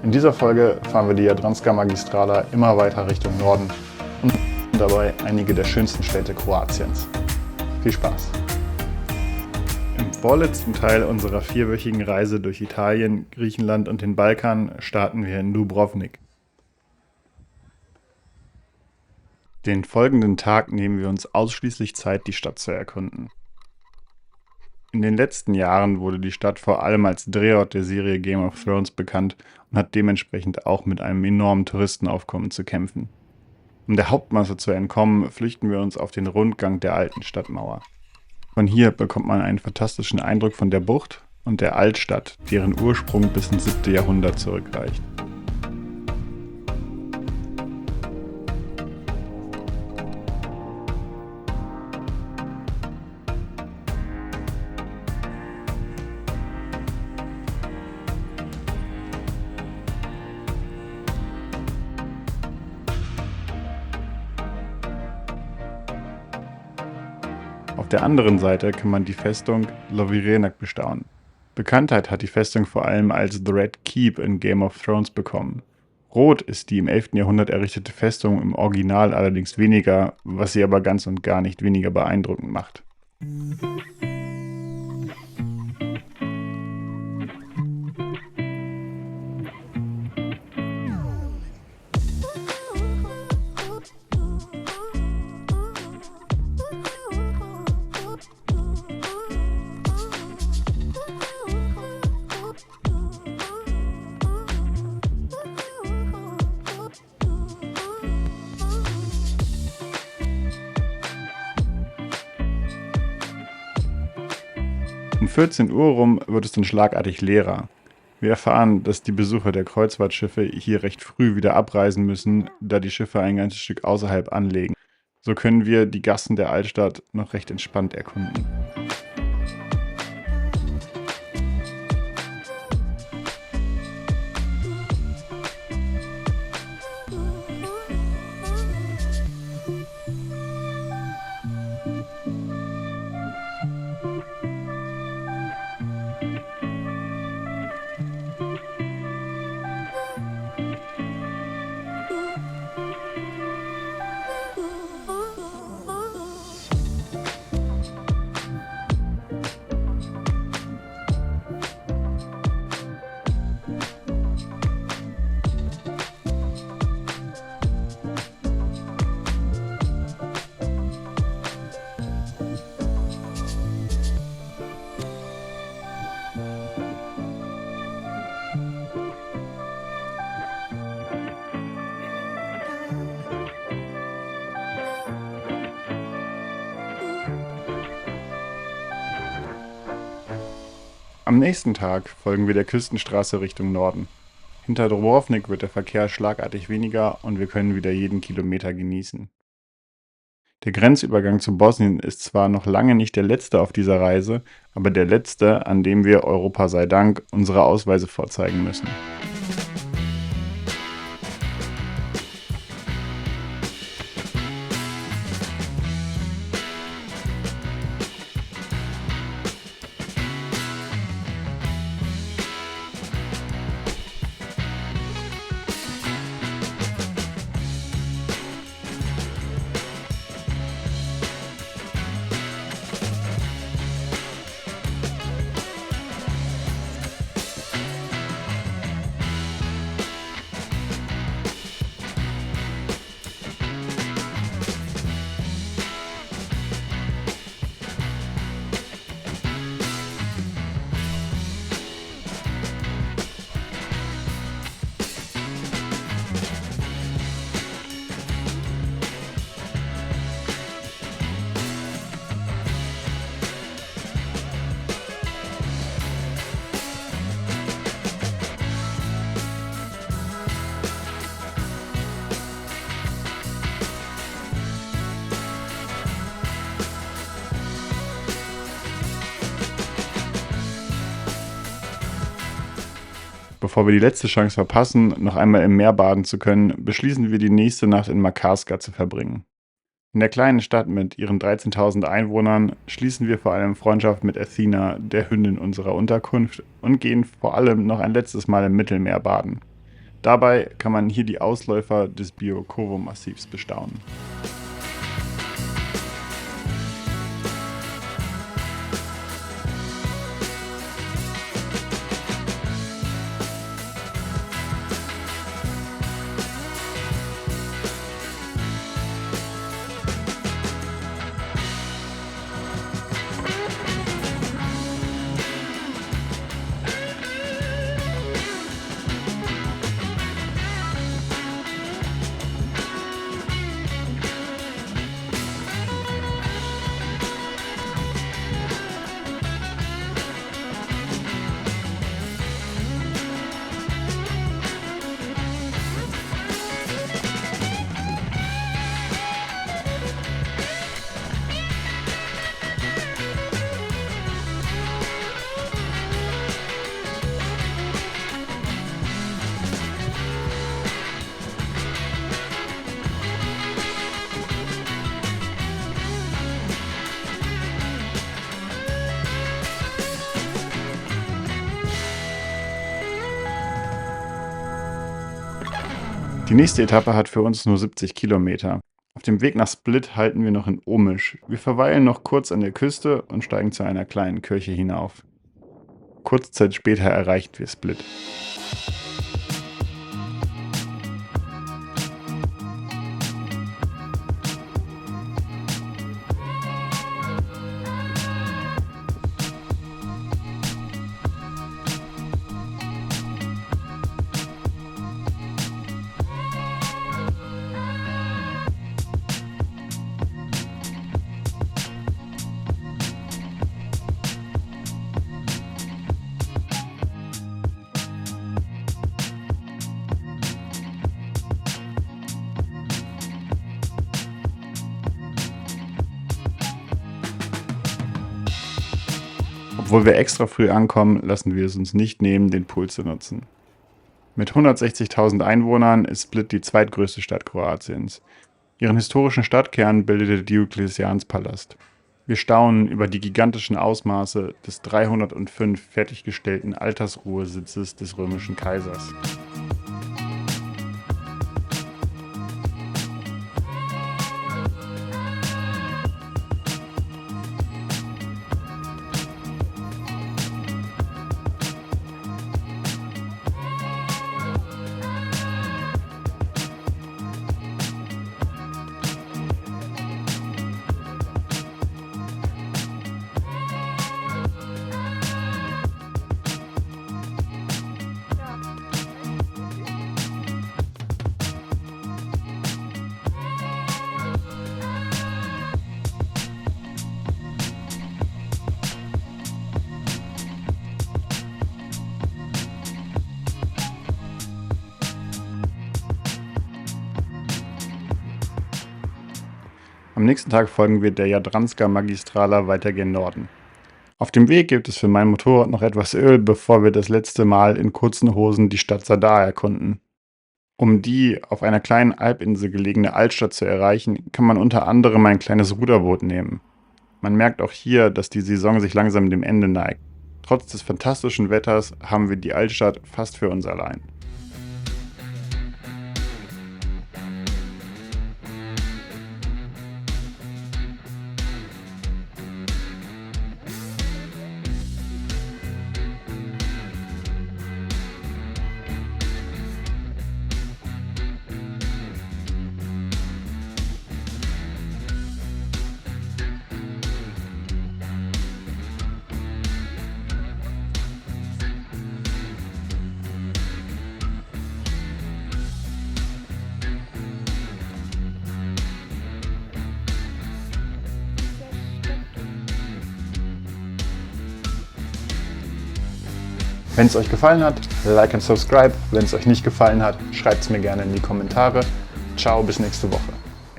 In dieser Folge fahren wir die Jadranska Magistrala immer weiter Richtung Norden und dabei einige der schönsten Städte Kroatiens. Viel Spaß! Im vorletzten Teil unserer 4-wöchigen Reise durch Italien, Griechenland und den Balkan starten wir in Dubrovnik. Den folgenden Tag nehmen wir uns ausschließlich Zeit, die Stadt zu erkunden. In den letzten Jahren wurde die Stadt vor allem als Drehort der Serie Game of Thrones bekannt und hat dementsprechend auch mit einem enormen Touristenaufkommen zu kämpfen. Um der Hauptmasse zu entkommen, flüchten wir uns auf den Rundgang der alten Stadtmauer. Von hier bekommt man einen fantastischen Eindruck von der Bucht und der Altstadt, deren Ursprung bis ins 7. Jahrhundert zurückreicht. Auf der anderen Seite kann man die Festung Lovirenac bestaunen. Bekanntheit hat die Festung vor allem als The Red Keep in Game of Thrones bekommen. Rot ist die im 11. Jahrhundert errichtete Festung im Original allerdings weniger, was sie aber ganz und gar nicht weniger beeindruckend macht. Um 14 Uhr rum wird es dann schlagartig leerer. Wir erfahren, dass die Besucher der Kreuzfahrtschiffe hier recht früh wieder abreisen müssen, da die Schiffe ein ganzes Stück außerhalb anlegen. So können wir die Gassen der Altstadt noch recht entspannt erkunden. Am nächsten Tag folgen wir der Küstenstraße Richtung Norden. Hinter Dubrovnik wird der Verkehr schlagartig weniger und wir können wieder jeden Kilometer genießen. Der Grenzübergang zu Bosnien ist zwar noch lange nicht der letzte auf dieser Reise, aber der letzte, an dem wir, Europa sei Dank, unsere Ausweise vorzeigen müssen. Bevor wir die letzte Chance verpassen, noch einmal im Meer baden zu können, beschließen wir, die nächste Nacht in Makarska zu verbringen. In der kleinen Stadt mit ihren 13.000 Einwohnern schließen wir vor allem Freundschaft mit Athena, der Hündin unserer Unterkunft, und gehen vor allem noch ein letztes Mal im Mittelmeer baden. Dabei kann man hier die Ausläufer des Biokovo-Massivs bestaunen. Die nächste Etappe hat für uns nur 70 Kilometer. Auf dem Weg nach Split halten wir noch in Omisch. Wir verweilen noch kurz an der Küste und steigen zu einer kleinen Kirche hinauf. Kurze Zeit später erreichen wir Split. Obwohl wir extra früh ankommen, lassen wir es uns nicht nehmen, den Pool zu nutzen. Mit 160.000 Einwohnern ist Split die zweitgrößte Stadt Kroatiens. Ihren historischen Stadtkern bildet der Diokletianspalast. Wir staunen über die gigantischen Ausmaße des 305 fertiggestellten Altersruhesitzes des römischen Kaisers. Am nächsten Tag folgen wir der Jadranska Magistrala weiter gen Norden. Auf dem Weg gibt es für mein Motorrad noch etwas Öl, bevor wir das letzte Mal in kurzen Hosen die Stadt Zadar erkunden. Um die auf einer kleinen Alpinsel gelegene Altstadt zu erreichen, kann man unter anderem ein kleines Ruderboot nehmen. Man merkt auch hier, dass die Saison sich langsam dem Ende neigt. Trotz des fantastischen Wetters haben wir die Altstadt fast für uns allein. Wenn es euch gefallen hat, like und subscribe. Wenn es euch nicht gefallen hat, schreibt es mir gerne in die Kommentare. Ciao, bis nächste Woche.